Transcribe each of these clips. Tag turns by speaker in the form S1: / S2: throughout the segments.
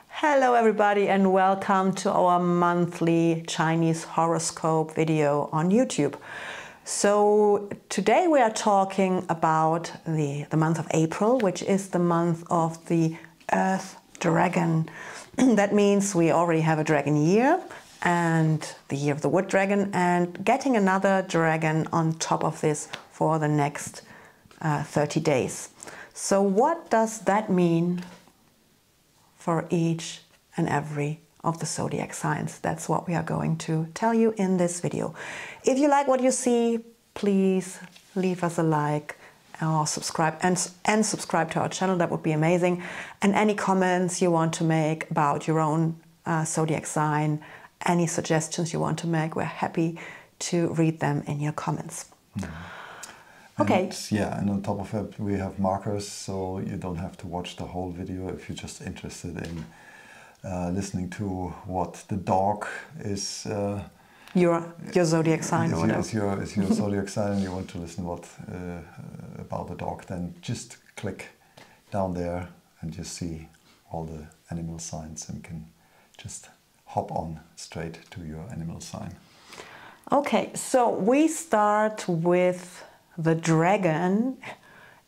S1: Hello everybody and welcome to our monthly Chinese horoscope video on YouTube. So today we are talking about the month of April, which is the month of the Earth Dragon. That means we already have a dragon year and the year of the wood dragon, and getting another dragon on top of this for the next 30 days. So what does that mean for each and every of the zodiac signs? That's what we are going to tell you in this video. If you like what you see, please leave us a like or subscribe and subscribe to our channel. That would be amazing. And any comments you want to make about your own zodiac sign, any suggestions you want to make, we're happy to read them in your comments. Okay.
S2: Yeah, and on top of it, we have markers, so you don't have to watch the whole video if you're just interested in listening to what the dog is.
S1: Your zodiac sign, or whatever.
S2: Is your zodiac sign, and you want to listen about the dog, then just click down there and you see all the animal signs and can just hop on straight to your animal sign.
S1: Okay, so we start with the dragon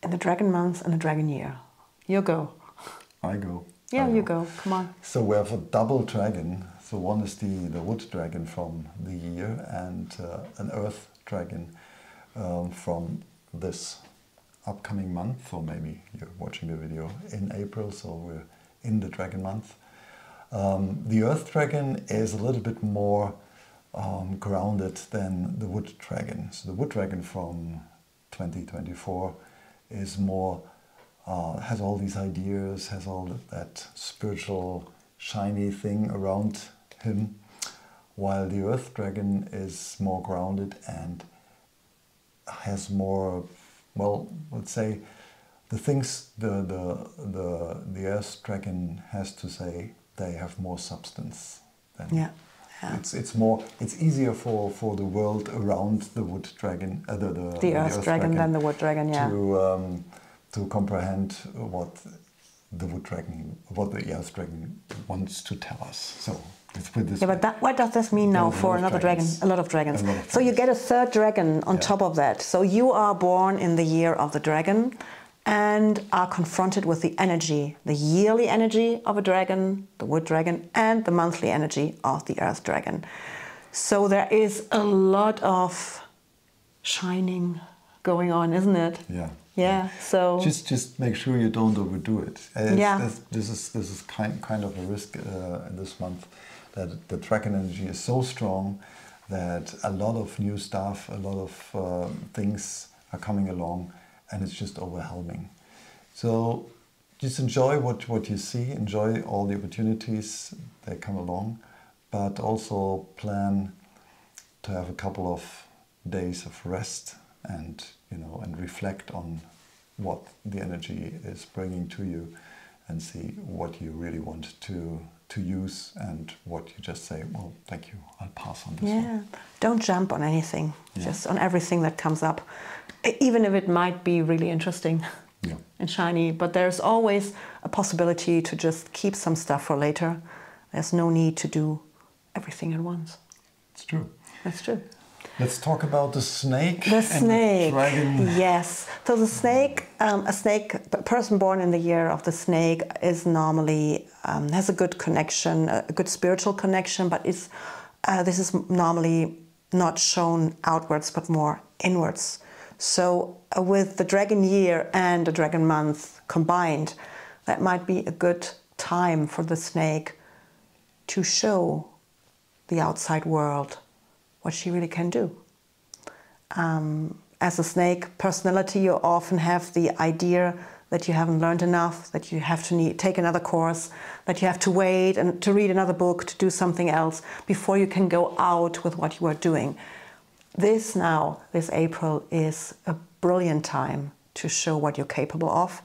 S1: in the dragon month and the dragon year. You go.
S2: I go.
S1: Yeah, you go. Come on.
S2: So we have a double dragon. So one is the wood dragon from the year, and an earth dragon from this upcoming month, or maybe you're watching the video in April, so we're in the dragon month. The earth dragon is a little bit more grounded than the wood dragon. So the wood dragon from 2024 is more, has all these ideas, has all that spiritual shiny thing around him, while the earth dragon is more grounded and has more, well, let's say, the things the earth dragon has to say, they have more substance than.
S1: Yeah.
S2: It's easier for the world around the wood dragon,
S1: the earth dragon than the wood dragon, yeah.
S2: To comprehend what the earth dragon wants to tell us. So let's put this.
S1: Yeah, but what does this mean now for another dragon? A lot of dragons. So you get a third dragon on top of that. So you are born in the year of the dragon and are confronted with the energy, the yearly energy of a dragon, the wood dragon, and the monthly energy of the earth dragon. So there is a lot of shining going on, isn't it?
S2: Yeah.
S1: Yeah. So
S2: just make sure you don't overdo it.
S1: Yeah.
S2: This is kind of a risk in this month, that the dragon energy is so strong that a lot of new stuff, a lot of things are coming along, and it's just overwhelming. So just enjoy what you see, enjoy all the opportunities that come along, but also plan to have a couple of days of rest and reflect on what the energy is bringing to you, and see what you really want to use and what you just say, well, thank you, I'll pass on this one.
S1: Don't jump on anything, just on everything that comes up, even if it might be really interesting and shiny, but there's always a possibility to just keep some stuff for later. There's no need to do everything at once.
S2: It's true.
S1: That's true.
S2: Let's talk about the snake.
S1: The snake.
S2: The dragon.
S1: Yes. So the snake, a person born in the year of the snake is normally, has a good connection, a good spiritual connection, but this is normally not shown outwards, but more inwards. So with the dragon year and the dragon month combined, that might be a good time for the snake to show the outside world what she really can do. As a snake personality, you often have the idea that you haven't learned enough, that you have to take another course, that you have to wait and to read another book, to do something else before you can go out with what you are doing. This April is a brilliant time to show what you're capable of.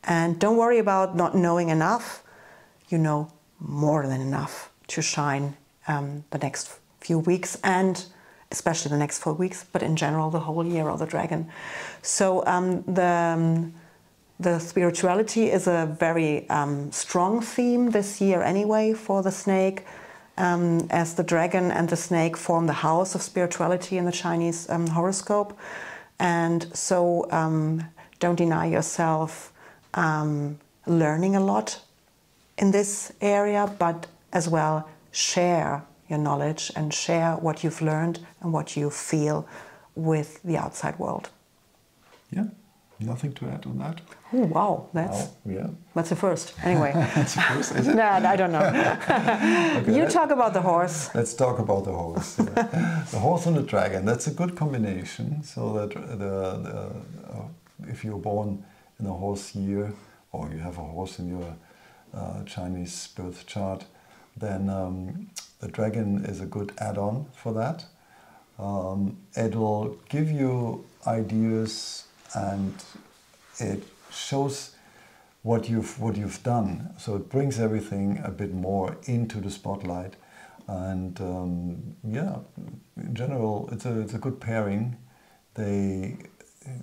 S1: And don't worry about not knowing enough. You know more than enough to shine the next few weeks, and especially the next 4 weeks, but in general the whole year of the dragon. So the spirituality is a very strong theme this year anyway for the snake, as the dragon and the snake form the house of spirituality in the Chinese horoscope. And so don't deny yourself learning a lot in this area, but as well share your knowledge and share what you've learned and what you feel with the outside world.
S2: Yeah, nothing to add on that.
S1: Oh, wow, that's a first. Anyway.
S2: That's a first, is it?
S1: No, I don't know.
S2: Okay,
S1: you talk about the horse.
S2: Let's talk about the horse. The horse and the dragon, that's a good combination. So that if you're born in a horse year, or you have a horse in your Chinese birth chart, then the dragon is a good add-on for that. It will give you ideas, and it shows what you've done. So it brings everything a bit more into the spotlight. And in general, it's a good pairing.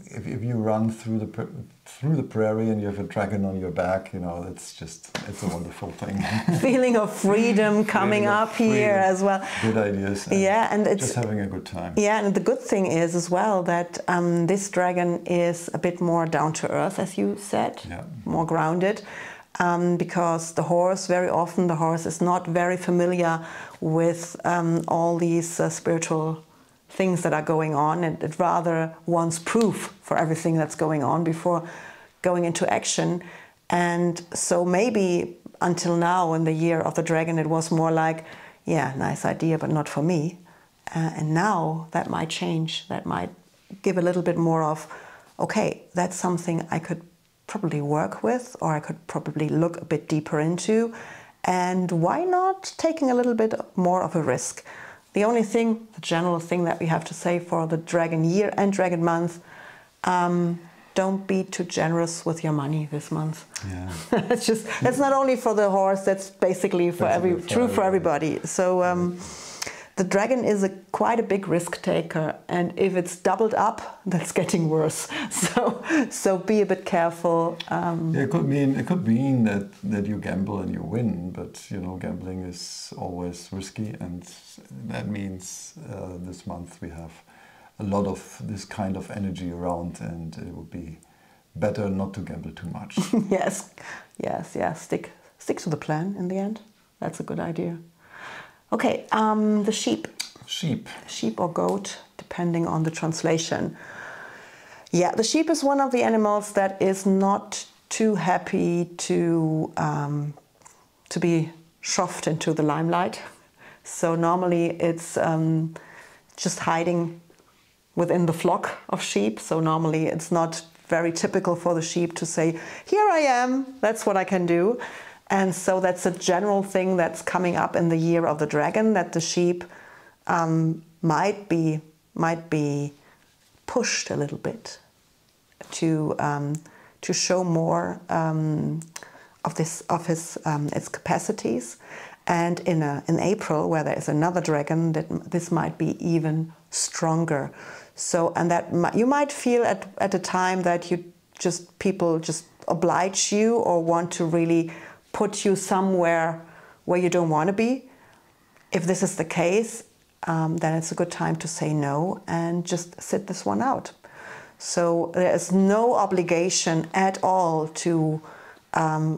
S2: If you run through the prairie and you have a dragon on your back, it's a wonderful thing.
S1: Feeling of freedom coming up here as well.
S2: Good ideas.
S1: And it's
S2: just having a good time.
S1: Yeah, and the good thing is as well that this dragon is a bit more down to earth, as you said, more grounded. Because very often the horse is not very familiar with all these spiritual things that are going on, and it rather wants proof for everything that's going on before going into action. And so maybe until now, in the year of the dragon, it was more like, yeah, nice idea, but not for me. And now that might change. That might give a little bit more of, okay, that's something I could probably work with, or I could probably look a bit deeper into. And why not taking a little bit more of a risk? The only thing, the general thing that we have to say for the dragon year and dragon month, don't be too generous with your money this month. Yeah. That's not only for the horse, that's basically for everybody. So the dragon is quite a big risk taker, and if it's doubled up, that's getting worse. So be a bit careful.
S2: It could mean that you gamble and you win, but gambling is always risky, and that means this month we have a lot of this kind of energy around, and it would be better not to gamble too much.
S1: Yes. Stick to the plan in the end. That's a good idea. Okay, the sheep. Sheep or goat, depending on the translation. Yeah, the sheep is one of the animals that is not too happy to be shoved into the limelight. So normally it's just hiding within the flock of sheep. So normally it's not very typical for the sheep to say, here I am, that's what I can do. And so that's a general thing that's coming up in the year of the dragon, that the sheep might be pushed a little bit to show more of its capacities. And in April, where there is another dragon, this might be even stronger. So, and that you might feel at a time that people just oblige you or want to really put you somewhere where you don't want to be. If this is the case, then it's a good time to say no and just sit this one out. So there is no obligation at all to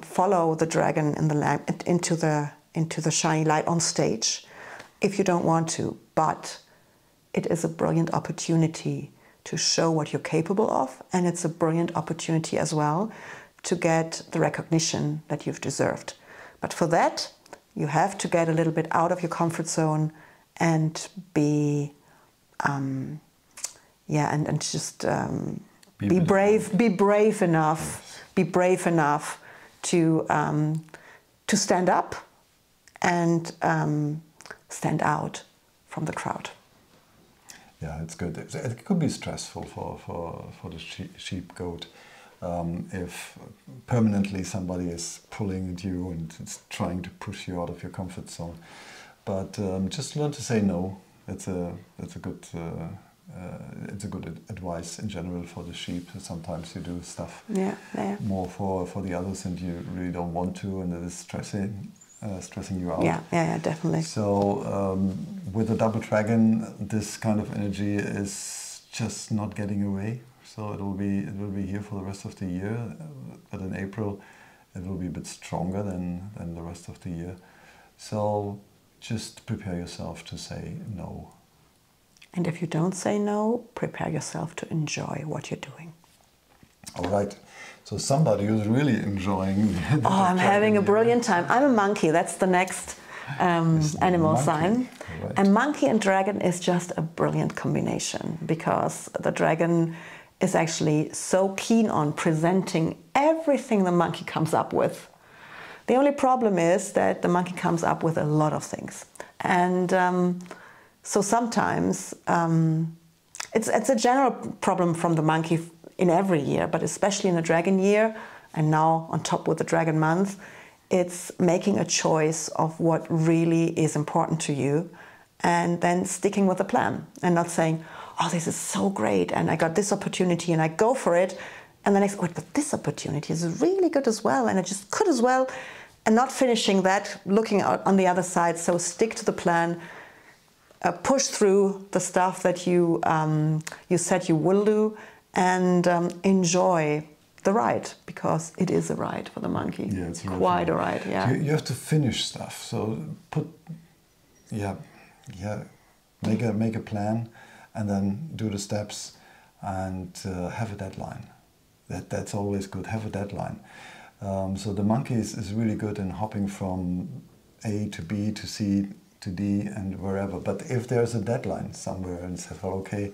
S1: follow the dragon into the shiny light on stage if you don't want to. But it is a brilliant opportunity to show what you're capable of, and it's a brilliant opportunity as well to get the recognition that you've deserved. But for that, you have to get a little bit out of your comfort zone and be brave enough to stand up and stand out from the crowd.
S2: Yeah, it's good. It could be stressful for the sheep goat if permanently somebody is pulling at you and it's trying to push you out of your comfort zone. But just learn to say no. It's a good it's a good advice in general for the sheep. Sometimes you do stuff more for the others, and you really don't want to, and it is stressing you out.
S1: Yeah, definitely.
S2: So with the double dragon, this kind of energy is just not getting away. So it will be here for the rest of the year, but in April it will be a bit stronger than the rest of the year. So just prepare yourself to say no.
S1: And if you don't say no, prepare yourself to enjoy what you're doing.
S2: All right. So somebody who's really enjoying the
S1: I'm having a brilliant time. I'm a monkey. That's the next animal sign.
S2: Right.
S1: And monkey and dragon is just a brilliant combination, because the dragon is actually so keen on presenting everything the monkey comes up with. The only problem is that the monkey comes up with a lot of things. And so sometimes it's a general problem from the monkey in every year, but especially in the dragon year, and now on top with the dragon month, it's making a choice of what really is important to you, and then sticking with the plan and not saying, oh, this is so great and I got this opportunity and I go for it, and then wait, but this opportunity is really good as well and I just could as well, and not finishing that, looking out on the other side. So stick to the plan, push through the stuff that you said you will do, and enjoy the ride, because it is a ride for the monkey.
S2: Yeah, it's
S1: quite a ride. Yeah,
S2: you have to finish stuff. So make a plan, and then do the steps, and have a deadline. That's always good. Have a deadline. So the monkey is really good in hopping from A to B to C to D and wherever. But if there's a deadline somewhere and says, well, okay,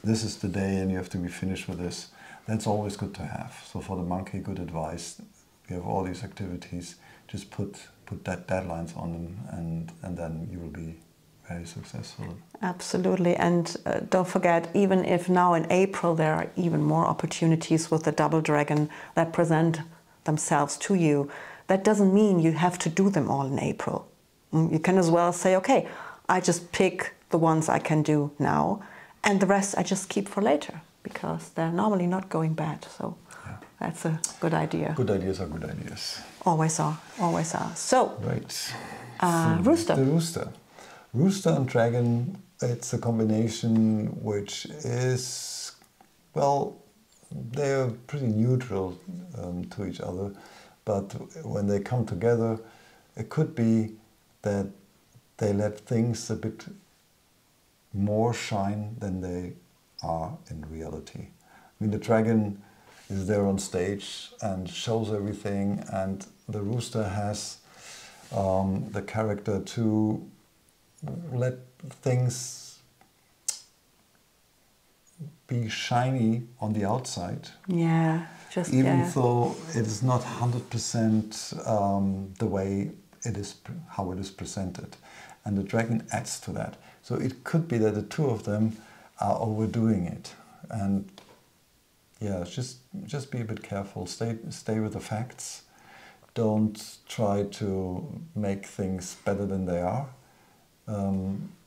S2: this is the day and you have to be finished with this, that's always good to have. So for the monkey, good advice. You have all these activities, just put that deadlines on them, and then you will be very successful.
S1: Absolutely. And don't forget, even if now in April there are even more opportunities with the double dragon that present themselves to you, that doesn't mean you have to do them all in April. You can as well say, okay, I just pick the ones I can do now, and the rest I just keep for later, because they're normally not going bad. So that's a good idea.
S2: Good ideas are good ideas.
S1: Always are, always are. So,
S2: right.
S1: So Rooster.
S2: The Rooster. Rooster and Dragon, it's a combination which is, well, they're pretty neutral to each other, but when they come together, it could be that they let things a bit more shine than they are in reality. I mean, the dragon is there on stage and shows everything, and the rooster has the character to let things be shiny on the outside.
S1: Yeah, just
S2: even though it is not 100% the way it is, how it is presented, and the dragon adds to that. So it could be that the two of them are overdoing it, and yeah, just be a bit careful. Stay with the facts. Don't try to make things better than they are.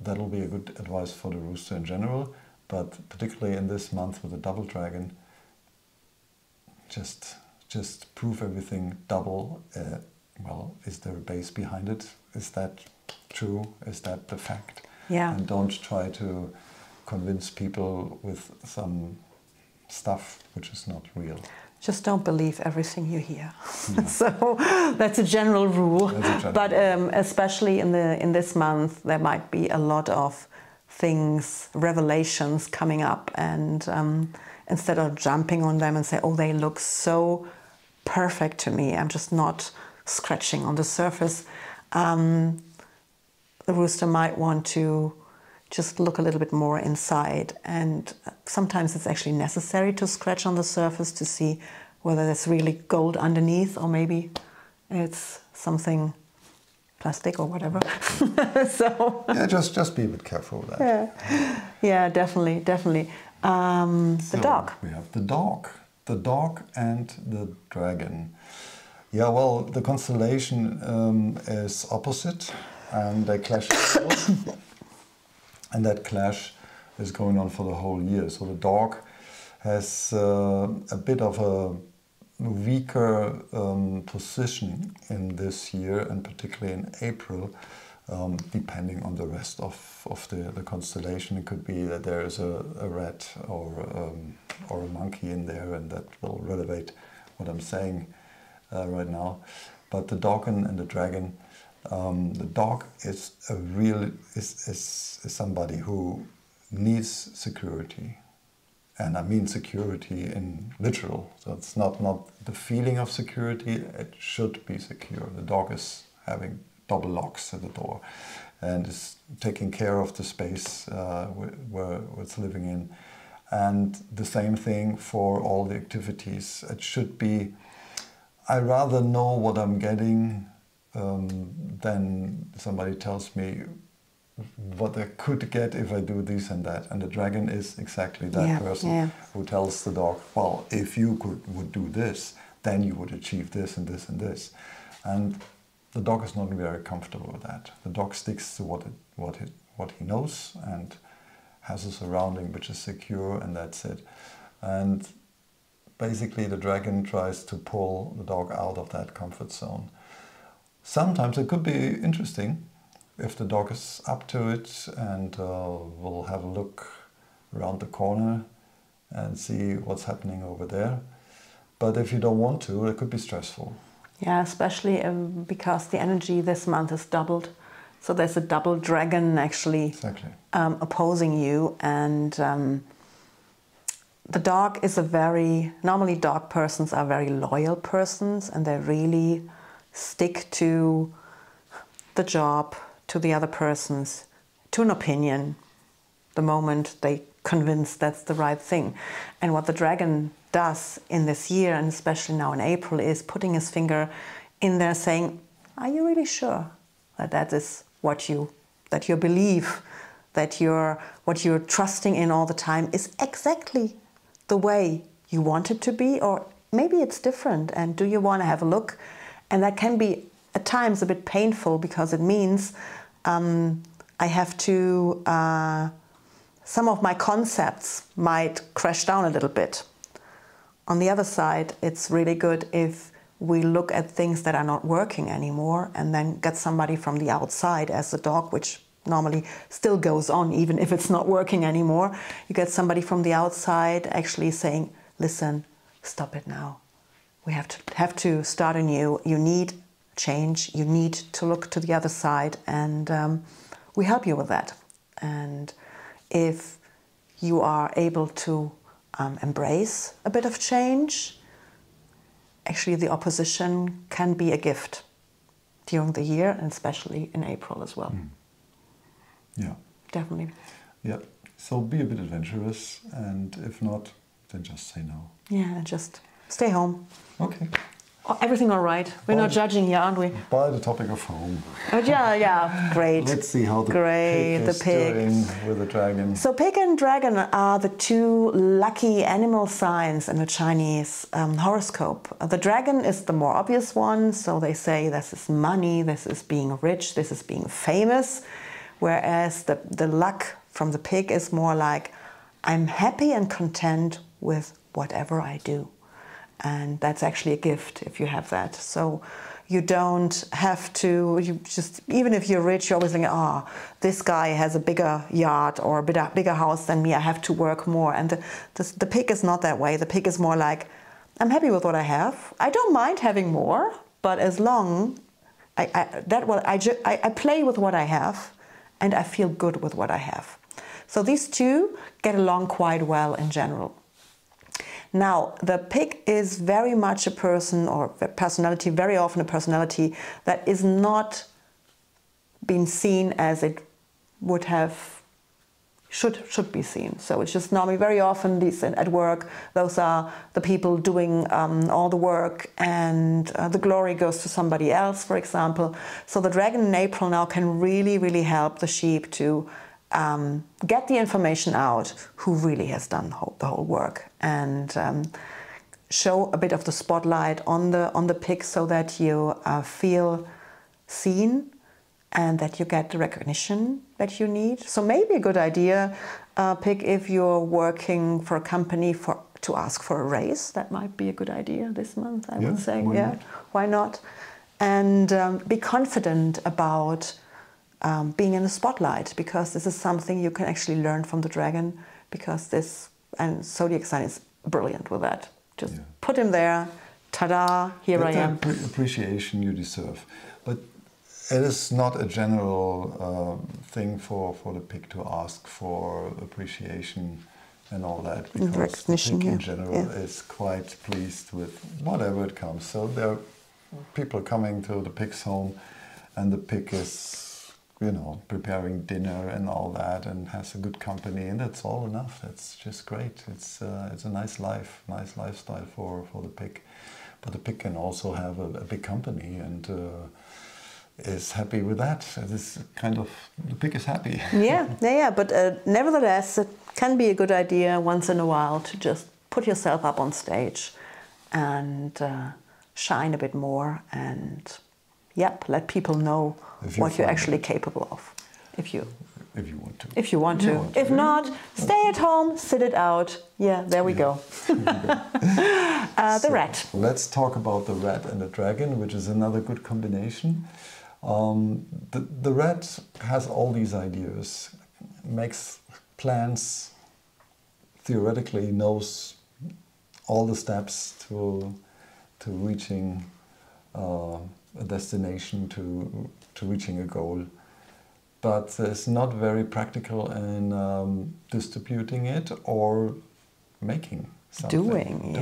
S2: That'll be a good advice for the rooster in general, but particularly in this month with the double dragon, just prove everything double. Well, is there a base behind it? Is that true? Is that the fact?
S1: Yeah.
S2: And don't try to convince people with some stuff which is not real.
S1: Just don't believe everything you hear. Yeah. So that's a general rule. But especially in this month, there might be a lot of things, revelations coming up, and instead of jumping on them and say, "Oh, they look so perfect to me," I'm just not scratching on the surface. The rooster might want to just look a little bit more inside, and sometimes it's actually necessary to scratch on the surface to see whether there's really gold underneath, or maybe it's something plastic or whatever. So
S2: yeah, just be a bit careful with that.
S1: Yeah, definitely. The dog.
S2: We have the dog and the dragon. Yeah, well, the constellation is opposite, and they clash. And that clash is going on for the whole year. So the dog has a bit of a weaker position in this year, and particularly in April, depending on the rest of the constellation. It could be that there is a rat or a monkey in there, and that will relevate what I'm saying right now. But the dog and the dragon, the dog is somebody who needs security. And I mean security in literal. So it's not the feeling of security, it should be secure. The dog is having double locks at the door and is taking care of the space where it's living in. And the same thing for all the activities. It should be, I rather know what I'm getting than somebody tells me what I could get if I do this and that. And the dragon is exactly that person who tells the dog, well, if you would do this, then you would achieve this and this and this. And the dog is not very comfortable with that. The dog sticks to what he knows and has a surrounding which is secure, and that's it. And basically the dragon tries to pull the dog out of that comfort zone. Sometimes it could be interesting if the dog is up to it, and we'll have a look around the corner and see what's happening over there. But if you don't want to, it could be stressful.
S1: Yeah, especially because the energy this month is doubled. So there's a double dragon actually opposing you. And the dog is normally dog persons are very loyal persons, and they really stick to the job, to the other persons, to an opinion, the moment they convince that's the right thing. And what the dragon does in this year, and especially now in April, is putting his finger in there saying, are you really sure that that is what you believe, that what you're trusting in all the time is exactly the way you want it to be? Or maybe it's different, and do you want to have a look? And that can be at times a bit painful, because it means I have to, some of my concepts might crash down a little bit. On the other side, it's really good if we look at things that are not working anymore and then get somebody from the outside, as the dog, which normally still goes on even if it's not working anymore. You get somebody from the outside actually saying, listen, stop it now. We have to start anew. You need change. You need to look to the other side, and we help you with that. And if you are able to embrace a bit of change, actually the opposition can be a gift during the year, and especially in April as well.
S2: Yeah.
S1: Definitely.
S2: Yeah. So be a bit adventurous, and if not, then just say no.
S1: Yeah, just stay home.
S2: Okay.
S1: Everything all right? We're not judging here, aren't we?
S2: By the topic of home.
S1: Yeah, great.
S2: Let's see how the pig is doing with the dragon.
S1: So pig and dragon are the two lucky animal signs in the Chinese horoscope. The dragon is the more obvious one, so they say this is money, this is being rich, this is being famous, whereas the luck from the pig is more like, I'm happy and content with whatever I do. And that's actually a gift if you have that. So you don't have to, even if you're rich, you always think, this guy has a bigger yard or a bigger house than me, I have to work more. And the pig is not that way. The pig is more like, I'm happy with what I have. I don't mind having more, but as long, I play with what I have, and I feel good with what I have. So these two get along quite well in general. Now, the pig is very much a person or a personality, very often a personality that is not being seen as it would have, should be seen. So it's just normally very often these at work, those are the people doing all the work, and the glory goes to somebody else, for example. So the dragon in April now can really, really help the sheep to get the information out who really has done the whole work, and show a bit of the spotlight on the pig, so that you feel seen and that you get the recognition that you need. So maybe a good idea, pick if you're working for a company to ask for a raise. That might be a good idea this month, I would say. Why not? And be confident about being in the spotlight, because this is something you can actually learn from the dragon, because and Zodiac sign is brilliant with that. Just put him there, ta-da, here I am.
S2: Appreciation you deserve. But it is not a general thing for the pig to ask for appreciation and all that, because the pig in general is quite pleased with whatever it comes. So there are people coming to the pig's home, and the pig is, you know, preparing dinner and all that, and has a good company, and that's all enough. That's just great. It's a nice lifestyle for the pig. But the pig can also have a big company and is happy with that. This kind of, the pig is happy. Yeah. But
S1: nevertheless, it can be a good idea once in a while to just put yourself up on stage and shine a bit more, and let people know what you're actually capable of. If you want to. If you want to. If not, stay at home, sit it out. Yeah, there we go. The rat.
S2: Let's talk about the rat and the dragon, which is another good combination. The rat has all these ideas, makes plans, theoretically knows all the steps to reaching a destination, to reaching a goal, but is not very practical in distributing it or making something.
S1: Doing.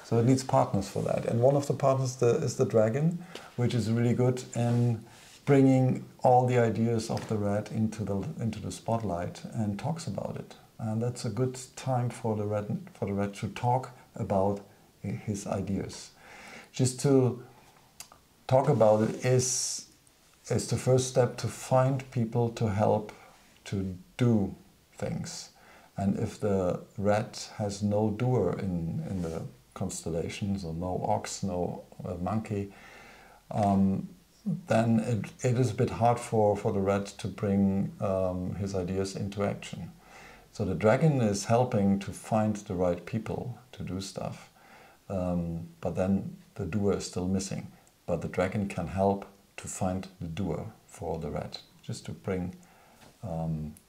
S2: So it needs partners for that. And one of the partners is the dragon, which is really good in bringing all the ideas of the rat into the spotlight and talks about it. And that's a good time for the rat to talk about his ideas. Just to talk about it is the first step to find people to help to do things. And if the rat has no doer in the constellations, or no ox, no monkey, then it is a bit hard for the rat to bring his ideas into action. So the dragon is helping to find the right people to do stuff, but then the doer is still missing. But the dragon can help to find the doer for the rat, just to bring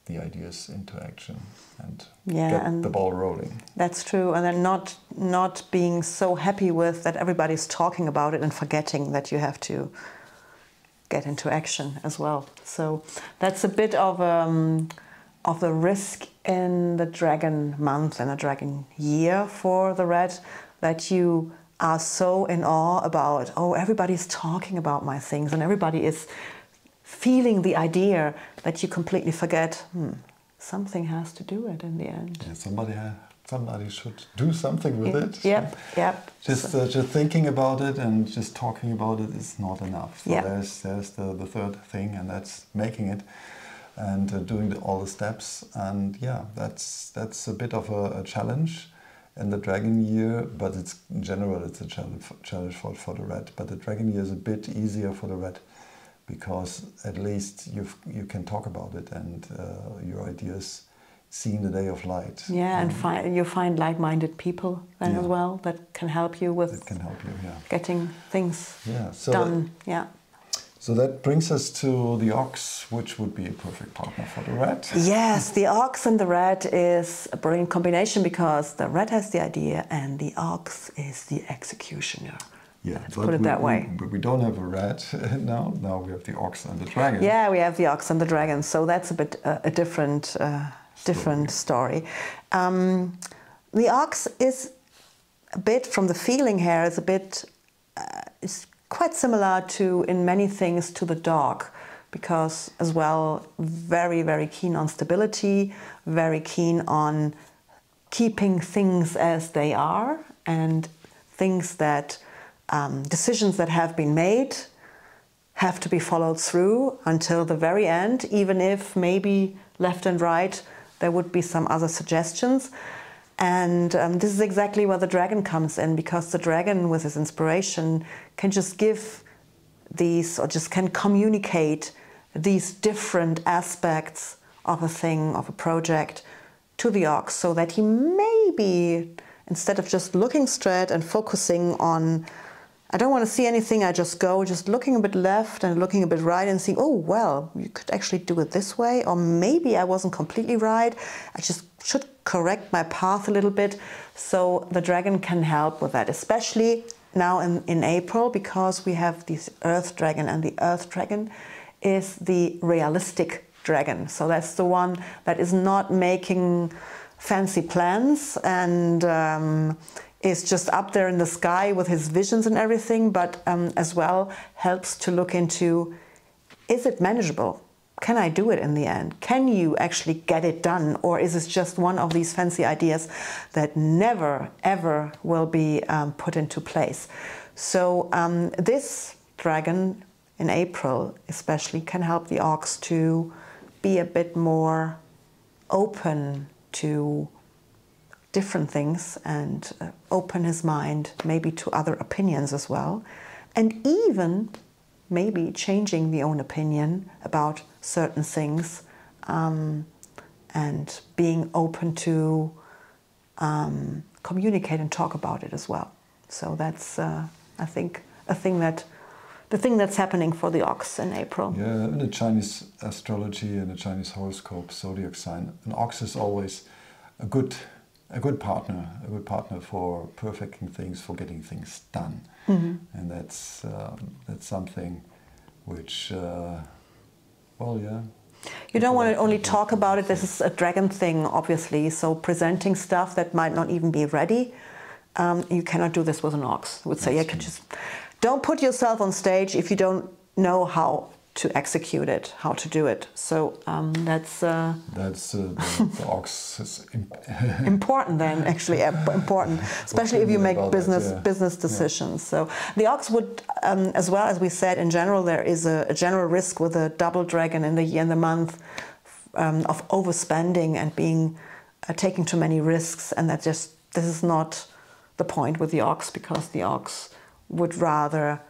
S2: the ideas into action and get the ball rolling.
S1: That's true, and then not being so happy with that everybody's talking about it and forgetting that you have to get into action as well. So that's a bit of a risk in the dragon month and the dragon year for the rat, that you are so in awe about, oh, everybody's talking about my things and everybody is feeling the idea, that you completely forget, something has to do it in the end.
S2: Yeah, somebody should do something with it.
S1: Yep.
S2: Just thinking about it and just talking about it is not enough. So there's the third thing, and that's making it and doing all the steps. And that's a bit of a challenge in the dragon year, but in general it's a challenge for the rat. But the dragon year is a bit easier for the rat, because at least you can talk about it and your ideas seeing the day of light.
S1: Yeah, and you find like-minded people then as well that can help you with getting things done.
S2: So that brings us to the ox, which would be a perfect partner for the rat.
S1: Yes, the ox and the rat is a brilliant combination, because the rat has the idea and the ox is the executioner.
S2: Yeah,
S1: let's put it that way.
S2: But we don't have a rat now. Now we have the ox and the dragon.
S1: Yeah, we have the ox and the dragon. So that's a bit a different story. The ox is a bit, from the feeling here, is a bit is quite similar to, in many things, to the dog, because as well, very, very keen on stability, very keen on keeping things as they are, and things that decisions that have been made have to be followed through until the very end, even if maybe left and right there would be some other suggestions. And this is exactly where the dragon comes in, because the dragon, with his inspiration, can just give these, or just can communicate these different aspects of a thing, of a project, to the ox, so that he maybe, instead of just looking straight and focusing on, I don't want to see anything, I just go, just looking a bit left and looking a bit right and seeing, oh, well, you could actually do it this way, or maybe I wasn't completely right, I just should correct my path a little bit. So the dragon can help with that, especially now in April, because we have this earth dragon, and the earth dragon is the realistic dragon. So that's the one that is not making fancy plans and is just up there in the sky with his visions and everything, but as well helps to look into, is it manageable? Can I do it in the end? Can you actually get it done? Or is it just one of these fancy ideas that never, ever will be put into place? So this dragon in April especially can help the ox to be a bit more open to different things and open his mind maybe to other opinions as well, and even maybe changing the own opinion about certain things, and being open to communicate and talk about it as well. So that's I think the thing that's happening for the ox in April.
S2: Yeah, in the Chinese astrology and the Chinese horoscope, zodiac sign, an ox is always a good partner for perfecting things, for getting things done. Mm-hmm. And that's something which, well, yeah.
S1: You don't want to only talk about it. This is a dragon thing, obviously. So presenting stuff that might not even be ready, you cannot do this with an ox. I would say, yeah, just don't put yourself on stage if you don't know how to execute it, how to do it. So that's the ox is important then, actually important, especially if you make business decisions. Yeah. So the ox would, as well as we said, in general, there is a general risk with a double dragon in the year and the month of overspending and being taking too many risks, and this is not the point with the ox, because the ox would rather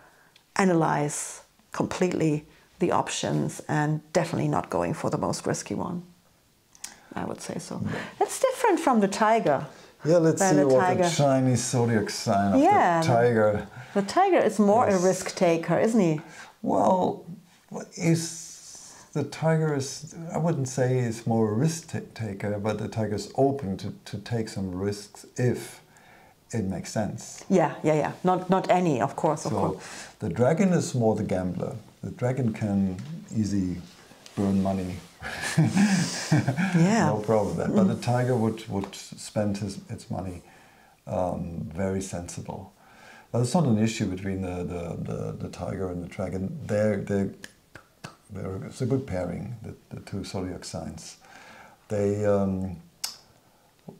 S1: analyze completely the options and definitely not going for the most risky one. I would say so. Yeah. It's different from the tiger.
S2: Yeah, let's see what the Chinese zodiac sign of the tiger.
S1: The tiger is more a risk taker, isn't he?
S2: Well, the tiger is, I wouldn't say is more a risk taker, but the tiger is open to take some risks if it makes sense.
S1: Yeah. Not any, of course.
S2: So the dragon is more the gambler. The dragon can easily burn money.
S1: Yeah.
S2: No problem with that. But the tiger would spend its money very sensible. But it's not an issue between the tiger and the dragon. It's a good pairing, the two zodiac signs. They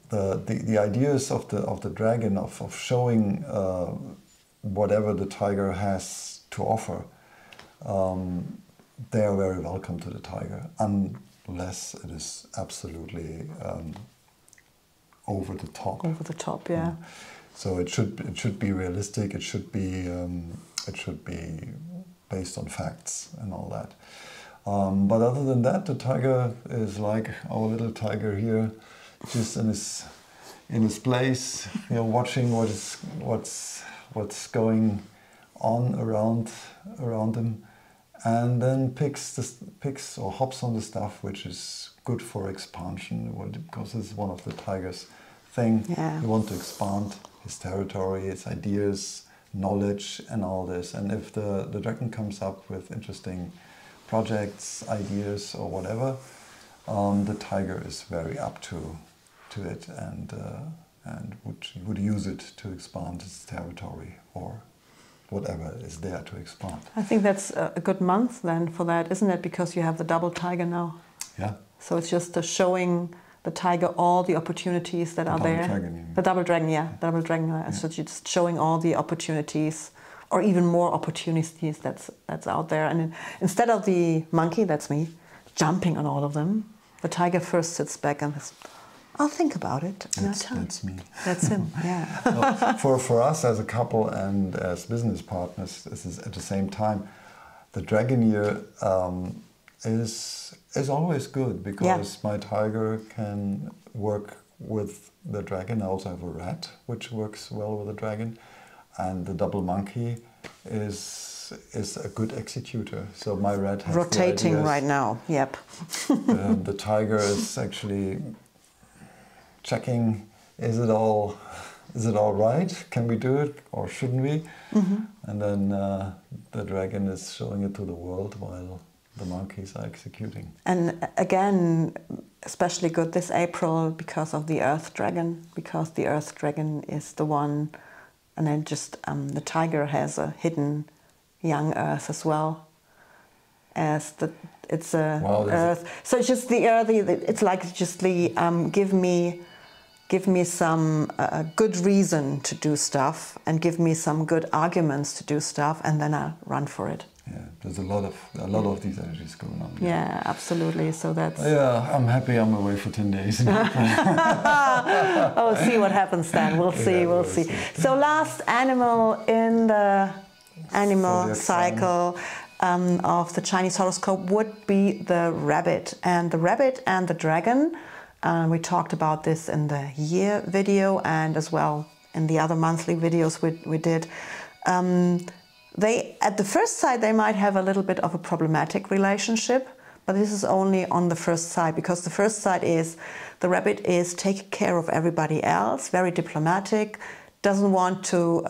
S2: the ideas of the dragon of showing whatever the tiger has to offer, they are very welcome to the tiger, unless it is absolutely over the top.
S1: Over the top, yeah.
S2: So it should be realistic. It should be based on facts and all that. But other than that, the tiger is like our little tiger here, just in his place, watching what's going on around him, and then picks or hops on the stuff which is good for expansion, because this is one of the tiger's thing.
S1: Yeah.
S2: He wants to expand his territory, his ideas, knowledge, and all this. And if the dragon comes up with interesting projects, ideas, or whatever, the tiger is very up to it and would use it to expand its territory or whatever is there to expand.
S1: I think that's a good month then for that, isn't it? Because you have the double tiger now.
S2: Yeah.
S1: So it's just showing the tiger all the opportunities that are there. The double dragon, yeah. The double dragon. Yeah. So just showing all the opportunities, or even more opportunities that's out there. And instead of the monkey, that's me, jumping on all of them, the tiger first sits back and says, I'll think about it.
S2: That's me.
S1: That's him, yeah.
S2: Well, for us as a couple and as business partners, this is at the same time, the dragon year is always good because my tiger can work with the dragon. I also have a rat which works well with the dragon, and the double monkey is a good executor. So my rat has
S1: rotating right now. Yep.
S2: The tiger is actually checking, is it all right? Can we do it or shouldn't we? And then the dragon is showing it to the world while the monkeys are executing.
S1: And again, especially good this April because of the Earth Dragon, because the Earth Dragon is the one, and then just the tiger has a hidden young Earth as well, as it's a Earth. So it's just the Earth. It's like just the give me some good reason to do stuff, and give me some good arguments to do stuff, and then I run for it.
S2: Yeah, there's a lot of these energies going on.
S1: Yeah, absolutely. So that's.
S2: Yeah, I'm happy I'm away for 10 days.
S1: Oh, see what happens then. We'll see. We'll see. So last animal in the animal cycle of the Chinese horoscope would be the rabbit. And the rabbit and the dragon. We talked about this in the year video and as well in the other monthly videos we did. They, at the first sight, they might have a little bit of a problematic relationship, but this is only on the first sight, because the first sight is the rabbit is taking care of everybody else, very diplomatic, doesn't want to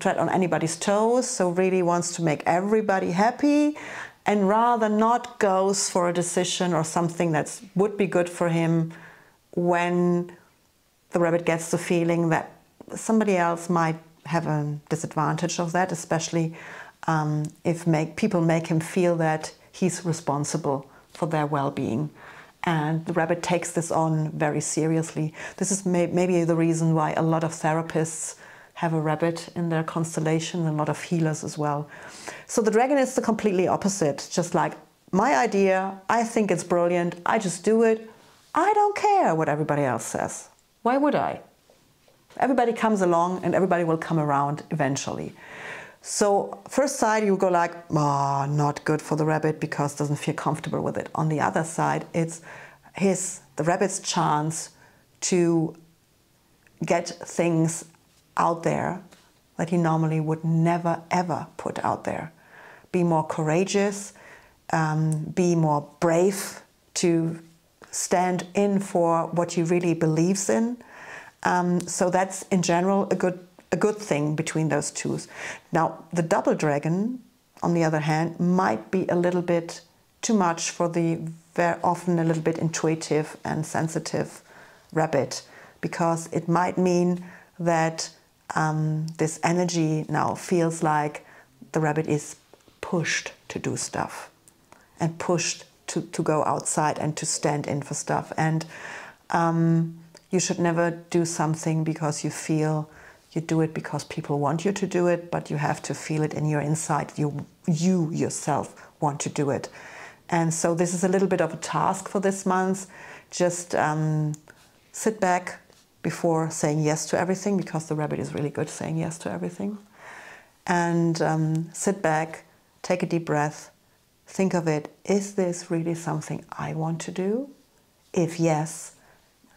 S1: tread on anybody's toes, so really wants to make everybody happy, and rather not goes for a decision or something that would be good for him when the rabbit gets the feeling that somebody else might have a disadvantage of that, especially if people make him feel that he's responsible for their well-being. And the rabbit takes this on very seriously. This is maybe the reason why a lot of therapists have a rabbit in their constellation, and a lot of healers as well. So the dragon is the completely opposite, just like my idea, I think it's brilliant, I just do it, I don't care what everybody else says. Why would I? Everybody comes along and everybody will come around eventually. So first side you go like, oh, not good for the rabbit because doesn't feel comfortable with it. On the other side, it's the rabbit's chance to get things out there that he normally would never ever put out there. Be more courageous, be more brave to stand in for what he really believes in. So that's in general a good thing between those two. Now the double dragon, on the other hand, might be a little bit too much for the very often a little bit intuitive and sensitive rabbit, because it might mean that this energy now feels like the rabbit is pushed to do stuff and pushed to go outside and to stand in for stuff. And you should never do something because you feel you do it because people want you to do it, but you have to feel it in your inside. You yourself want to do it. And so this is a little bit of a task for this month. Just sit back before saying yes to everything, because the rabbit is really good saying yes to everything. And sit back, take a deep breath, think of it. Is this really something I want to do? If yes,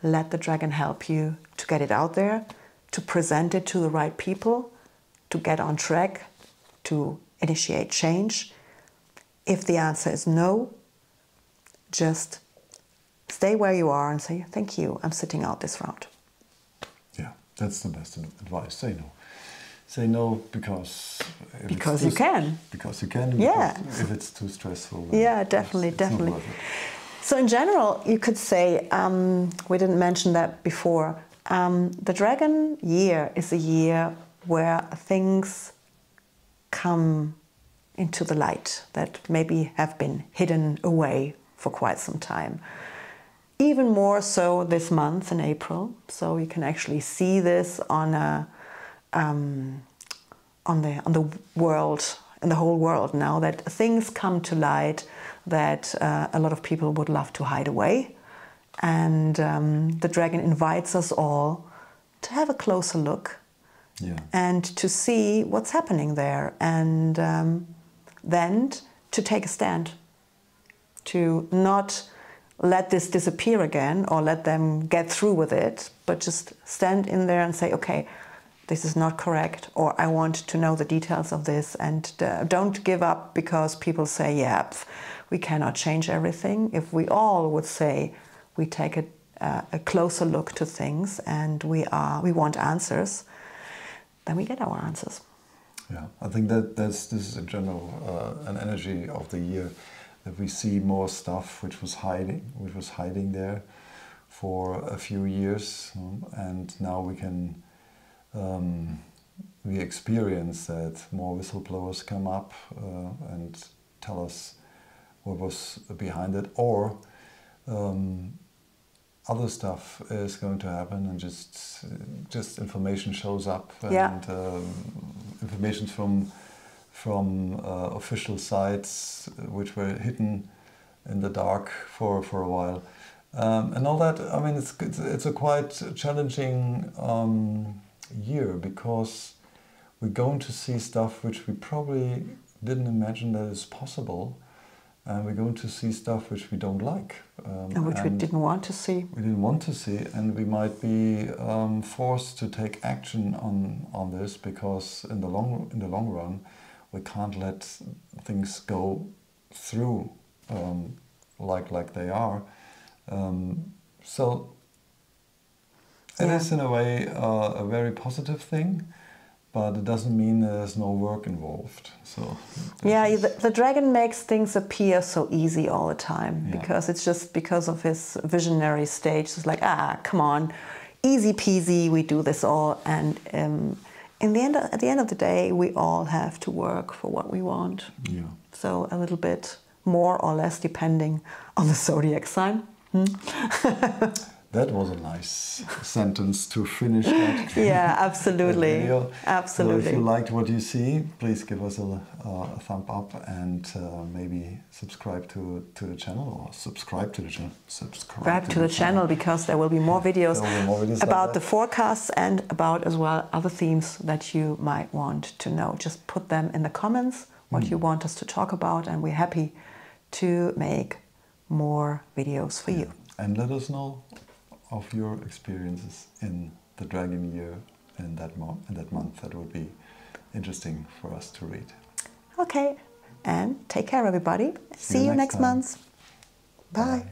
S1: let the dragon help you to get it out there, to present it to the right people, to get on track, to initiate change. If the answer is no, just stay where you are and say, thank you, I'm sitting out this round.
S2: Yeah, that's the best advice. Say no. Say no because
S1: you can.
S2: Because you can.
S1: Yeah.
S2: If it's too stressful.
S1: Yeah, definitely, definitely. So in general, you could say, we didn't mention that before, the dragon year is a year where things come into the light that maybe have been hidden away for quite some time. Even more so this month in April. So you can actually see this on the world, in the whole world now, that things come to light that a lot of people would love to hide away. And the dragon invites us all to have a closer look, and to see what's happening there, and then to take a stand, to not let this disappear again or let them get through with it, but just stand in there and say, okay, this is not correct, or I want to know the details of this, and don't give up because people say, yeah, we cannot change everything. If we all would say we take a closer look to things and we want answers, then we get our answers.
S2: Yeah, I think that this is in general an energy of the year, that we see more stuff which was hiding there for a few years, and now we can we experience that more whistleblowers come up and tell us what was behind it, or other stuff is going to happen, and just information shows up, and information from official sites which were hidden in the dark for a while, and all that. I mean, it's a quite challenging year, because we're going to see stuff which we probably didn't imagine that is possible, and we're going to see stuff which we don't like,
S1: and which we didn't want to see.
S2: We didn't want to see, and we might be forced to take action on this, because in the long run, we can't let things go through like they are. So it is in a way a very positive thing, but it doesn't mean there's no work involved. So
S1: yeah, the dragon makes things appear so easy all the time, because it's just because of his visionary stage. It's like, come on, easy peasy, we do this all. And at the end of the day, we all have to work for what we want.
S2: Yeah.
S1: So a little bit more or less depending on the zodiac sign.
S2: That was a nice sentence to finish that.
S1: Yeah, absolutely.
S2: Video.
S1: Absolutely.
S2: So if you liked what you see, please give us a thumb up, and maybe subscribe to the channel, or subscribe to the channel. Subscribe
S1: to the channel, because there will be more videos, about the forecasts, and about as well other themes that you might want to know. Just put them in the comments, what you want us to talk about, and we're happy to make more videos for you.
S2: And let us know of your experiences in the dragon year in that month. That would be interesting for us to read.
S1: Okay, and take care, everybody. See you next month. Bye.